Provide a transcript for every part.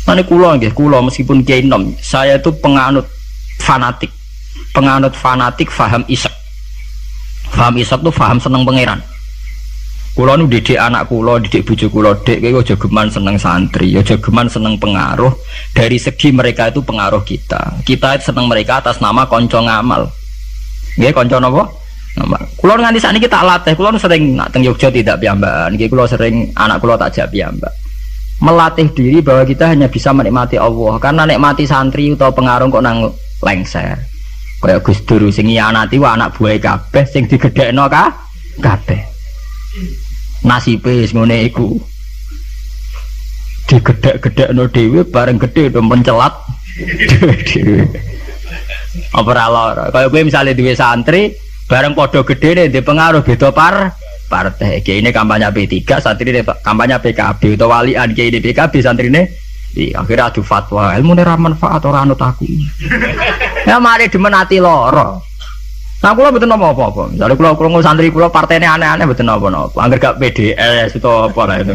Nanti kulo meskipun kiai nom, saya itu penganut fanatik faham isek. Faham isek tuh faham seneng pangeran. Kulo nu didik anak kulo, didik bojo kulo, dek kowe aja geman seneng santri, aja geman seneng pengaruh. Dari segi mereka itu pengaruh kita. Kita seneng mereka atas nama konco ngamal. Nggih, konco napa? Nama. Kulo nganti sakniki tak latih, kulo sering nak teng Yogya tidak piyambakan. Nggih kulo sering anak kulo tak jak piyambak. Melatih diri bahwa kita hanya bisa menikmati Allah. Karena nikmati santri atau pengaruh kok nang lengser. Kaya Gus Dur sing nyianati wa anak buahe kabeh sing digedhekno kabeh. Nasibe wis ngene iku. Digedhek-gedhekno dhewe bareng gedhe do mencelat dhewe. Apa ora lara. Kaya kowe misale duwe santri bareng padha gedhene ndek pengaruh beda partai. Kiai ini kampanye P3, santri ini kampanye PKB atau walian kiai ini PKB santrine akhirnya adu fatwa ilmu ini manfaat orang anut aku. Ya mari dimenati loro. Nah kula mboten apa-apa. Misalnya kula krungu santri kula partene aneh-aneh mboten apa-apa. Angger gak PDS atau apa lah itu.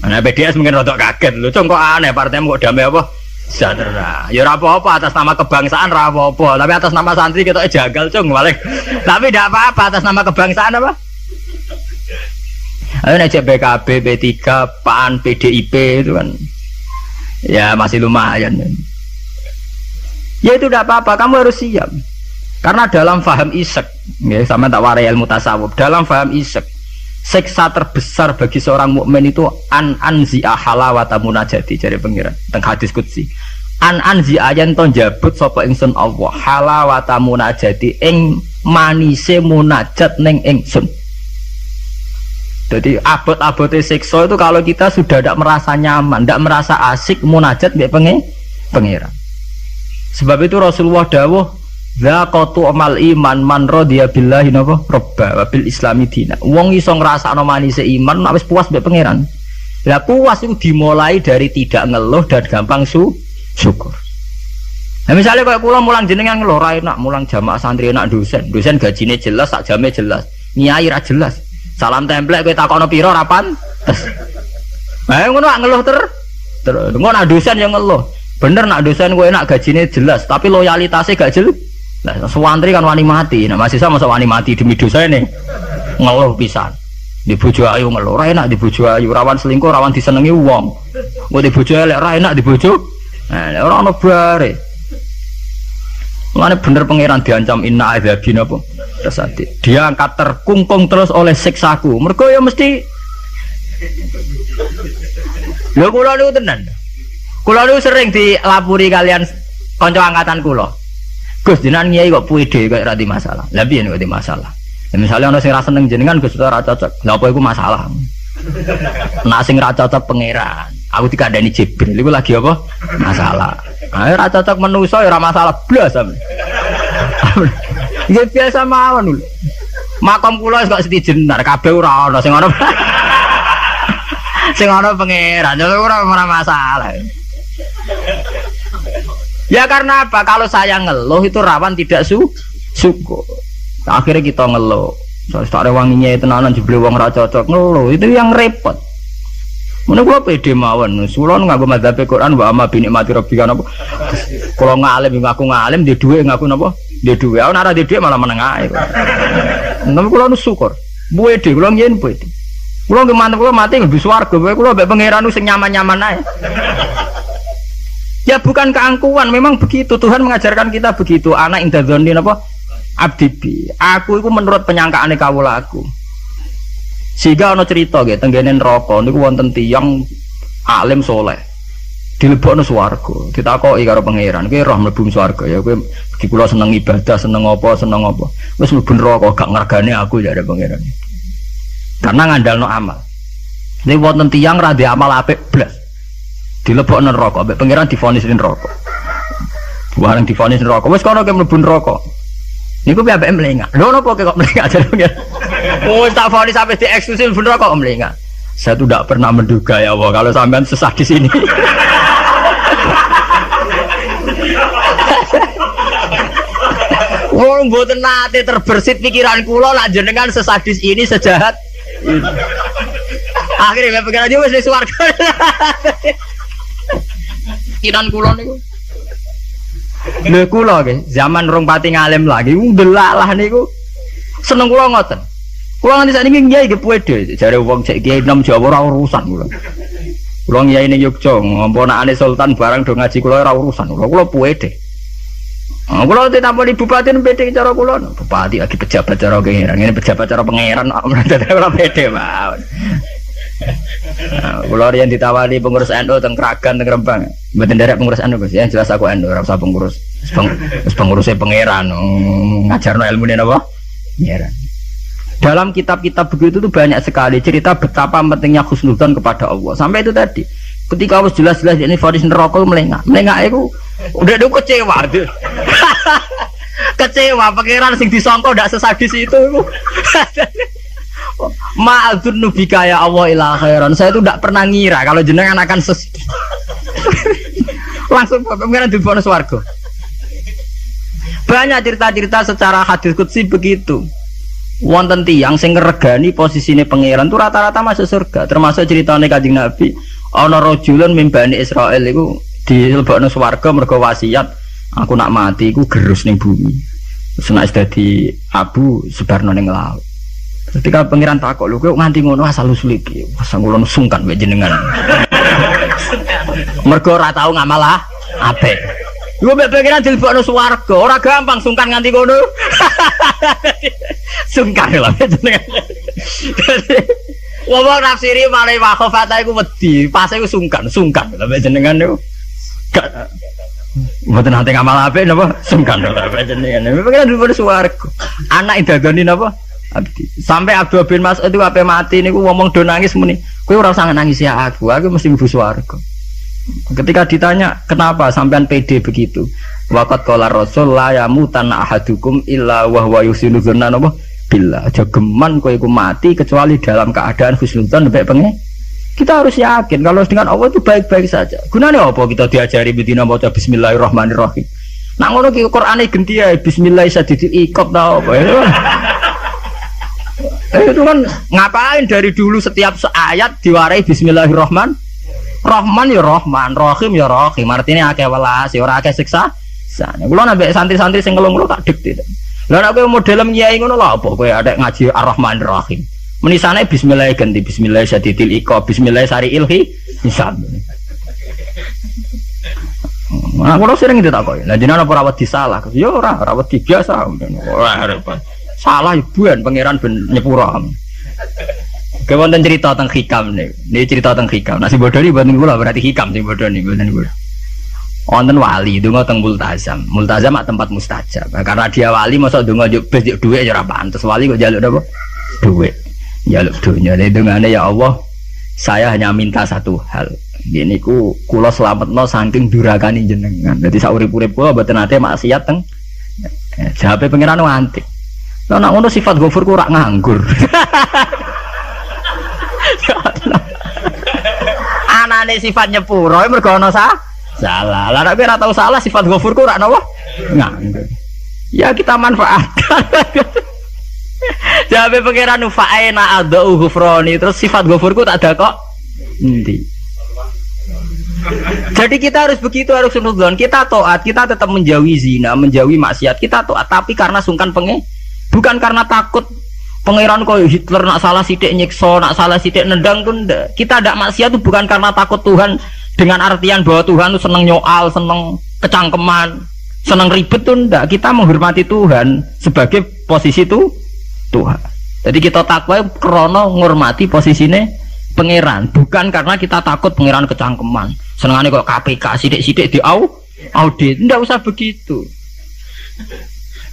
Ana PDS mungkin rada kaget lho, kok aneh partaimu kok damai apa? Sejahtera. Ya ora apa-apa atas nama kebangsaan ora apa-apa, tapi atas nama santri kita jagal cung paling. Tapi ndak apa-apa atas nama kebangsaan apa? Ayo nek BKB, B3, PAN, PDIP itu kan. Ya masih lumayan. Ya itu tidak apa-apa, kamu harus siap. Karena dalam faham isek, ya, sama tak warai ilmu tasawuf. Dalam faham isek, siksa terbesar bagi seorang mukmin itu anzi'a halawata munajati dari pengiran. Teng hadis qudsi. Anzi'a yen to njabut sapa ingsun Allah halawata munajati ing manise munajat ning ingsun. Jadi abot-abote siksa itu kalau kita sudah tidak merasa nyaman, tidak merasa asik munajat mbek pengiran. Sebab itu Rasulullah dawuh zaqatu amal iman man radiya billahi napa robba wa bil islami dina. Wong iso ngrasakno manise iman nek wis puas mbek pangeran. Lah puas itu dimulai dari tidak ngeluh dan gampang syukur. Nah misalnya kayak kula mulang jenengan ngeluh ra enak, mulang jamaah santri enak dosen gajine jelas, sak jame jelas. Nyai ra jelas. Salam templek kowe takono pira ra pantes. Ngono ngeluh terus ngono nak dosen yang ngeluh. Bener nak dosen kowe enak gajine jelas, tapi loyalitasnya gak jelas. Lah suwantri kan wani mati. Nah mahasiswa masa wani mati demi dosane. Ngeluh pisan. Di bojo ayu ngeluh, ra enak di bojo ayu, rawan selingkuh, rawan disenengi wong. Kok di bojo elek ra enak di bojo. Nah, ora ono bare. Mane bener pangeran diancam inna adzabi napa? Rasati. Dia angkat terkungkung terus oleh siksaku. Mergo ya mesti lho kula niku tenan. Kula niku sering dilapuri kalian kanca angkatan kula. Gus jenengan nyai kok puide kok ora di masalah. Lah piye nek di masalah? Ya misale ana sing ra seneng jenengan Gus ora cocok. Lha apa iku masalah? Nek sing ra cocok pangeran, aku dikandani Jibril iku lagi apa? Masalah. Ayo ra cocok manusa ya ora masalah blas sampe. Ya biasa mawon lho. Makom kula kok setijenar kabeh ora ana sing ana. Sing ana pangeran ora masalah. Ya karena apa? Kalau saya ngeluh itu rawan tidak syukur. Akhirnya kita ngeluh. Soalnya tak ada wanginya itu nanan jebule wong ra cocok ngeluh itu yang repot. Mana gua pede mawon. Sulon ngaku madzhab Quran wa amma bi nikmati rabbika napa. Kalau ngalim ngaku ngalim dia duwe ngaku napa? Dia duwe. Ana ora dia malah meneng ae. Tapi kula nu syukur. Pede kula yen pede. Kula nggih mantep kula mati lebih swarga. Kula mbek pangeran sing nyaman-nyaman ae. Ya bukan keangkuhan, memang begitu Tuhan mengajarkan kita begitu. Anak indadzoni apa? Abdibi. Aku itu menurut penyangkaane kawula aku. Sehingga ana cerita nggih tenggene neraka niku wonten tiyang alim saleh. Dilebokno swarga. Ditakoki karo pangeran, "Kowe roh mlebu swarga ya kowe iki kula seneng ibadah, seneng apa? Wis mlebu neraka gak ngergane aku ya ada pangeran." Karena ngandalno amal. Nek wonten tiyang ra ndek amal apik blas. Dilebokno neraka, mbek pangeran divonis neraka. Bareng divonis neraka, wis kono ke mlebu neraka. Niku piye ambek mlengak. Lho napa kok mlengak jare pangeran? Oh, tak vonis sampai dieksklusif mlebu neraka kok mlengak. Saya tuh tidak pernah menduga ya Allah kalau sampean sesat di sini. Wong mboten nate terbersit pikiran kula lak jenengan sesadis ini sejahat ini. Akhirnya pikiran dia wis swarga. keyakinan kula niku. Lha kula nggih, zaman rong pati ngalim lagi ndelalah niku. Seneng kula ngoten. Kula nganti sakniki kiai nggih pede, jare wong cek kiai nom Jawa ora urusan kula. Kula kiai ning Yogya, ngomponakane sultan barang do ngaji kula ora urusan. Kula pede. Kula ditampani bupati pede cara kula. Bupati lagi pejabat cara pangeran, ngene pejabat cara pangeran ora pede mawon. Kula riyen ditawani pengurus NU teng Kragan teng Rembang. Mboten nderek pengurus NU Gus ya, jelas aku NU ora usah pengurus. Wis penguruse pangeran ngajarno ilmune napa? Pangeran. Dalam kitab-kitab begitu tuh banyak sekali cerita betapa pentingnya husnudzon kepada Allah. Sampai itu tadi. Ketika harus jelas-jelas ini vonis neraka melengak. Melengak itu udah kecewa. Kecewa pangeran sing disangka ndak sesadis itu. Ma'adzun nubika ya Allah ila khairan. Saya itu tidak pernah ngira kalau jenengan akan langsung pengen dibono swarga. Banyak cerita-cerita secara hadis qudsi begitu. Wonten tiyang sing ngregani posisine pangeran itu rata-rata masuk surga. Termasuk ceritane Kanjeng Nabi, ana rajulun min Bani Israil iku dilebokno swarga mergo wasiat, aku nak mati iku gerus ning bumi. Terus nek dadi abu sebarno ning laut. Ketika pangeran takok lho kowe nganti ngono asal usul iki. Wes kula sungkan mek jenengan. Mergo ora tau ngamal apik. Iku mek pangeran dilebokno swarga, ora gampang sungkan nganti ngono. Sungkan lho jenengan. Wong nafsiri mari wakhofata iku wedi, pas iku sungkan lho mek jenengan niku. Mboten nate ngamal apik napa? Sungkan lho mek jenengan. Pangeran dilebokno swarga. Anak idagani napa? Abdi. Sampai Abdul bin Mas'ud itu ape mati niku ngomong do nangis muni. Kowe ora usah nangis ya aku mesti mlebu swarga. Ketika ditanya, "Kenapa sampean pede begitu?" Waqat qala Rasul la yamutan ahadukum illa wa huwa yusinu dzanna napa? Billah. Aja geman kowe iku mati kecuali dalam keadaan husnudzon mek pengen. Kita harus yakin kalau dengan Allah itu baik-baik saja. Gunane apa kita diajari bedina maca bismillahirrahmanirrahim. Nak ngono ki Qur'ane genti ya bismillahirrahmanirrahim ta apa ya. Itu kan ngapain dari dulu setiap ayat diwarai bismillahirrahmanirrahim. Rahman ya Rahman, Rahim ya Rahim. Artinya akeh welas, ya ora akeh siksa. Kula nambah santri-santri sing ngelung tak dik. Lah nek kowe model kiai ngono lho apa kowe adek ngaji Ar-Rahmanir-Rahim. Menisane bismillah ganti bismillah syadidil iqab, bismillah sariil hisab. Nah, kula sering ditakoki. Lah jenengan apa ora wedi salah? Ya ora wedi biasa. Ora repot. Salah ibuan pangeran ben nyepura. Oke wonten cerita tentang hikam nih. Ini cerita tentang hikam. Nasi bodoh ini buatan kula berarti hikam sih bodoh nih buatan kula. Wonten wali donga teng multazam. Multazam mak tempat mustajab. Karena dia wali masa donga yo bes yo dhuwit ya ora pantes. Wali kok njaluk apa? Dhuwit. Njaluk dunya. Dongane ya Allah, saya hanya minta satu hal. Gini ku kula slametno saking durakane jenengan. Dadi sak urip-urip kula mboten nate maksiat teng. Jawabe pangeran antik. Lah nek ngono sifat ghafur ku ora nganggur. Anane sifat nyepuro mergo ana salah. Lah nek ora tau salah sifat ghafur ku ora napa? Nganggur. Ya kita manfaatkan. Jawabe pangeran fa'ina adau ghufrani terus sifat ghafur ku tak ada kok. Endi? Jadi kita harus begitu, harus husnudzon. Kita taat, kita tetap menjauhi zina, menjauhi maksiat. Kita taat tapi karena sungkan bukan karena takut pangeran koyo Hitler nak salah sithik nyiksa, nak salah sithik nendang tuh ndak. Kita ndak maksiat itu bukan karena takut Tuhan dengan artian bahwa Tuhan itu seneng nyoal, seneng kecangkeman, seneng ribet tuh ndak. Kita menghormati Tuhan sebagai posisi itu Tuhan. Jadi kita takwa karena menghormati posisine pangeran, bukan karena kita takut pangeran kecangkeman. Senengane kok KPK sithik-sithik audit, ndak usah begitu.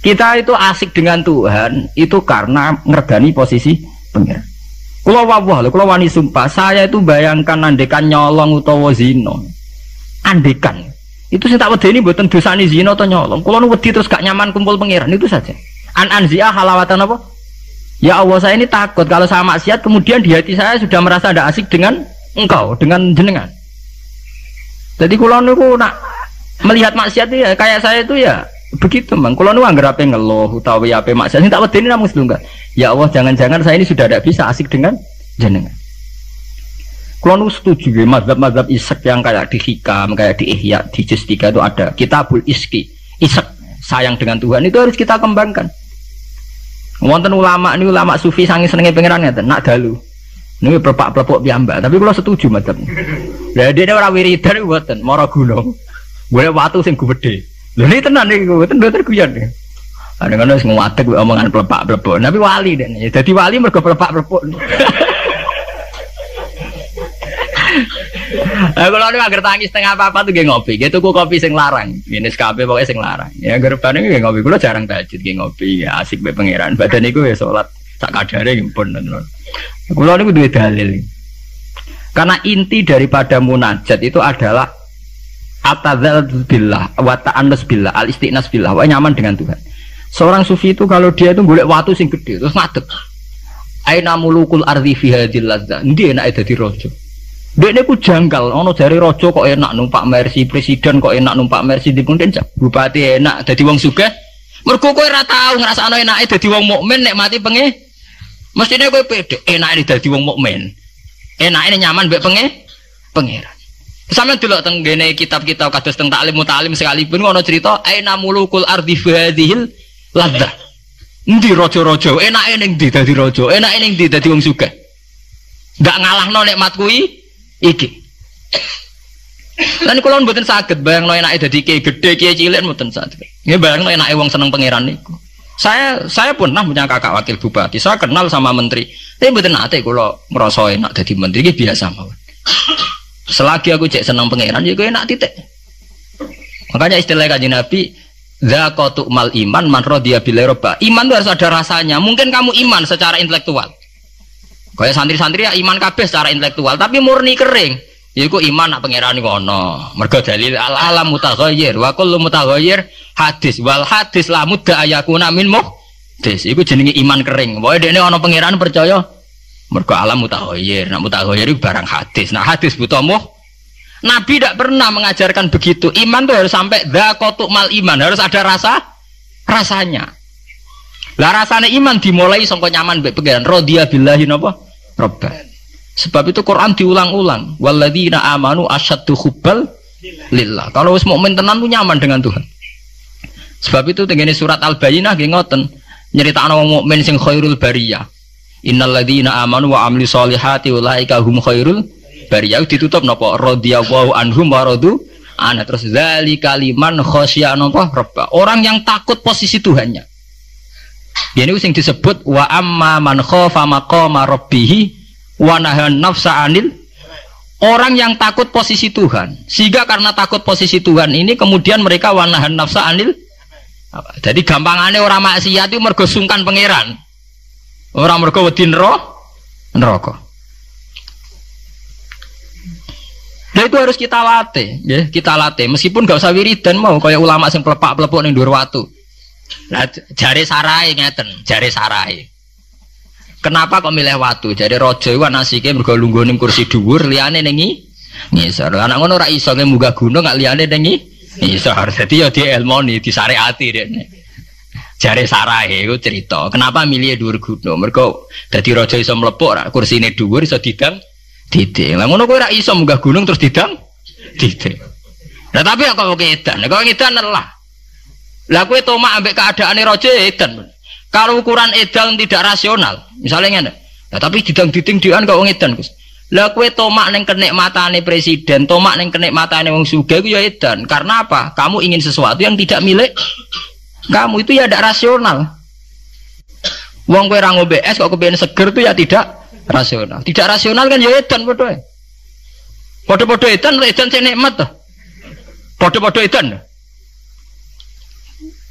Kita itu asik dengan Tuhan itu karena ngergani posisi pangeran. Kula wawah lho, kula wani sumpah, saya itu bayangkan andekan nyolong utawa zina. Andekan. Itu sing tak wedeni mboten dosane zina atau nyolong. Kula nu wedi terus gak nyaman kumpul pangeran itu saja. Anzia halawatan apa? Ya Allah, saya ini takut kalau saya maksiat kemudian di hati saya sudah merasa tidak asik dengan engkau, dengan jenengan. Jadi kula niku nak melihat maksiat itu ya kayak saya itu ya begitu Bang, kalau nu anggere ape ngeluh utawi ape maksiat ini tak wedeni namung sedunggal. Ya Allah, jangan-jangan saya ini sudah tidak bisa asik dengan jenengan. Kalau nu setuju ya, mazhab-mazhab isek yang kayak di Hikam, kayak di Ihya, di Juz 3 itu ada Kitabul Iski, isek sayang dengan Tuhan itu harus kita kembangkan. Wonten ulama ini ulama sufi sangi senenge pangeran ngeten, nak dalu. Ini perpak-perpok piyambak, tapi kalau setuju mazhab. Lah dene ora wiridan mboten, mara gunung. Golek watu sing gedhe. Lha ini tenan niku, mboten guyon. Ada kan wis nguwatek omongan plepak-plepok, tapi wali dene. Dadi wali mergo plepak-plepok. Kalau ada agar tangis setengah apa tuh gak ngopi, gitu kok kopi sing larang, ini SKP pokoknya sing larang. Ya gerban ini gak ngopi, kalau jarang tahajud gak ngopi, ya asik be pangeran. Badan itu ya sholat tak kadare gimpun. Kalau ini dua dalil. Karena inti daripada munajat itu adalah atadzal billah, wa ta'annus billah, al istiqnas billah, wa nyaman dengan Tuhan. Seorang sufi itu kalau dia itu golek watu sing gede terus ngadeg. Aina mulukul ardi fi hadhil ladzah. Ndi enake dadi raja. Dekne ku janggal, ono jare raja kok enak numpak Mercy, presiden kok enak numpak Mercy, dipundhen bupati enak dadi wong sugih. Mergo kowe ora tau ngrasakno enake dadi wong mukmin nek mati penge. Mestine kowe pede enake dadi wong mukmin. Enake nyaman mbek pangeran. Sampeyan delok teng ngene kitab-kitab kados teng taklim mutalim sekalipun ono cerita aina mulukul ardi hadhil ladzah. Endi raja-raja enake ning ndi dadi raja, enake ning ndi dadi wong sugih. Enggak ngalahno nikmat kuwi iki. Lan kula mboten saged bayangno enake dadi kiai gedhe, kiai cilik mboten saged. Nggih bayangno enake wong seneng pangeran niku. Saya pernah punya kakak wakil bupati. Saya kenal sama menteri. Tapi mboten nate kula ngrasa enak dadi menteri iki biasa mawon. Selagi aku cek seneng pangeran ya enak titik. Makanya istilah Kanjeng Nabi zaqatu mal iman man radiya bil rabb. Iman itu harus ada rasanya. Mungkin kamu iman secara intelektual. Kayak santri-santri ya iman kabeh secara intelektual, tapi murni kering. Yaiku iman nak pangeran iku ana. Mergo dalil al-alam mutaghayyir wa kullu mutaghayyir hadis wal hadis la mudda ayakuna min muhdis. Iku jenenge iman kering. Pokoke dekne ana pangeran percaya mergo alam mutaghayyir. Nak mutaghayyir iku barang hadis. Nah hadis butuh Nabi tidak pernah mengajarkan begitu. Iman tuh harus sampai dzaqatu mal iman, harus ada rasanya. Lah rasane iman dimulai sangka nyaman mbek pangeran radhiya billahi napa robban. Sebab itu Quran diulang-ulang. Walladzina amanu asyaddu hubbal lillah. Kalau wis mukmin tenan tuh nyaman dengan Tuhan. Sebab itu tengene surat Al-Bayyinah nggih ngoten, nyeritakno wong mukmin sing khairul bariyah. Innalladzina amanu wa amilus solihati ulaika hum khairul bariyah. Ditutup napa radhiyallahu anhum wa radu ana. Terus zalika liman khasyiya napa rabb. Orang yang takut posisi Tuhannya. Ini sing disebut wa amma man khafa maqama rabbih wa nahan nafsa anil. Orang yang takut posisi Tuhan, sehingga karena takut posisi Tuhan ini kemudian mereka wa nahan nafsa anil. Jadi gampangane orang maksiat itu mergo sungkan pangeran. Orang mergo wedi neraka. Nah itu harus kita latih, ya, kita latih. Meskipun gak usah wiridan mau kayak ulama sing pelepak-pelepuk ning dhuwur watu. Lah jare sarai ngeten, jare sarai. Kenapa kok milih watu? Jare raja iku anasike mergo lungguh ning kursi dhuwur, liyane ning ngisor. Lah nek ngono ora iso munggah gunung gak liyane ning ngisor. Dadi ya dielmoni, disareati dekne. Jare sarai iku cerita. Kenapa milih dhuwur gunung? Mergo dadi raja iso mlepuk ra kursine dhuwur iso didang titik. Lah ngono kowe ora iso munggah gunung terus didang titik. Lah tapi kok edan. Kok edan lah. Lah kowe tomak ambek keadaane raja edan. Kalau ukuran edan tidak rasional, misalnya ngene. Lah tapi didang-diding dhewean kok wong edan, Gus. Lah kowe tomak ning kenikmatane presiden, tomak ning kenikmatane wong sugih iku ya edan. Karena apa? Kamu ingin sesuatu yang tidak milik kamu, itu ya tidak rasional. Wong kowe ra ngombe es kok kepengin seger itu ya tidak rasional. Tidak rasional kan ya edan padha. Padha-padha edan sing nikmat to. Padha-padha edan.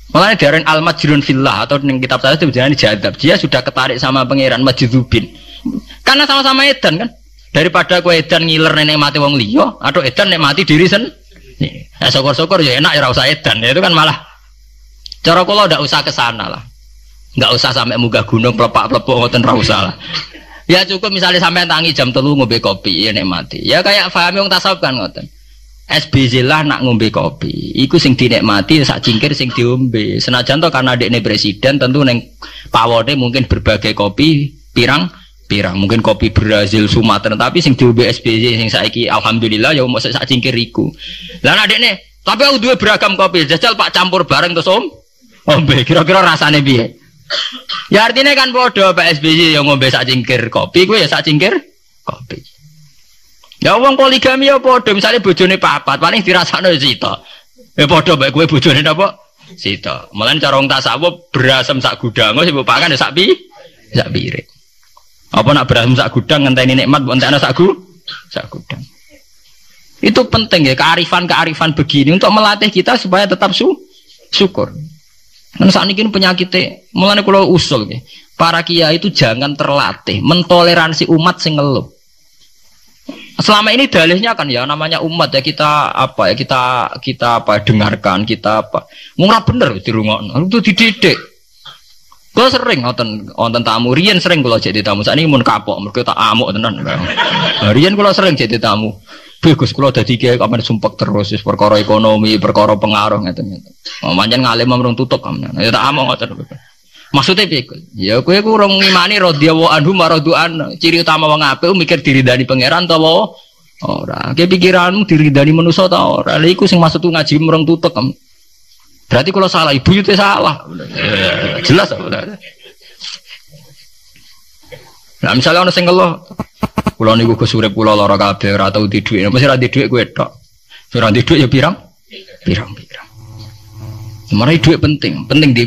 Makanya dari al-majrun fillah atau ning kitab saya itu berjalan jadab. Dia sudah ketarik sama pangeran majdzubin. Karena sama-sama edan kan. Daripada kowe edan ngiler nek mati wong liya atau edan nek mati diri sendiri. Ya syukur-syukur ya enak ya ora usah edan. Itu kan malah cara kula ndak usah ke sana lah. Enggak usah sampai munggah gunung pelepak-pelepuk ngoten ra usah lah. Ya cukup misalnya sampai tangi jam 3 ngombe kopi ya nek mati. Ya kayak paham wong tasawuf kan ngoten. SBZ lah nak ngombe kopi. Iku sing dinikmati sak cingkir sing diombe. Senajan to karena dekne presiden tentu neng pawone mungkin berbagai kopi pirang pirang. Mungkin kopi Brazil Sumatera, tapi sing diombe SBY sing saiki alhamdulillah ya mosok sak cingkir iku. Lah adekne, tapi aku duwe beragam kopi, jajal Pak campur bareng terus ombe. Kira-kira rasane piye? Ya artinya kan padha Pak SBY yang ngombe sak cingkir kopi, kowe ya sak cingkir kopi. Ya wong poligami ya padha, misale bojone papat, paling dirasakno sita. Ya padha bae kowe bojone napa? Sita. Mulane cara wong tasawuf berasem sak gudang, sing mbok pakan ya sak piring. Apa nak berasem sak gudang ngenteni nikmat mbok entekno sak gudang. Itu penting ya, kearifan begini untuk melatih kita supaya tetap syukur. Dan saat ini penyakitnya, mulanya kalau usul ya, para kiai itu jangan terlatih mentoleransi umat sing ngeluh. Selama ini dalihnya kan ya namanya umat ya kita apa ya kita apa dengarkan kita apa murah bener dirungokno itu dididik. Kalau sering nonton tamu riyen sering kalau jadi tamu saat ini mun kapok mergo tak amuk tenan. Riyen kalau sering jadi tamu bagus kalau dadi kiai kapan sumpek terus perkara ekonomi perkara pengaruh ngeten. Pancen ngalim merung tutup kamen. Ya tak amuk ngoten. Maksudnya piye? Ya kowe ku urung ngimani radhiyallahu anhu maradu'an. Ciri utama wong apik mikir diridani pangeran ta wae ora. Ki pikiranmu diridani manusa ta ora. Lha iku sing maksud ngaji merung tutuk. Berarti kalau salah ibu itu salah. Jelas apa? Nah misalnya ana sing ngeluh kula niku Gus urip kula lara kabeh ora tau di dhuwit. Mesti ra di dhuwit kowe tok. Ora di dhuwit ya pirang. Pirang. Sebenarnya dhuwit penting di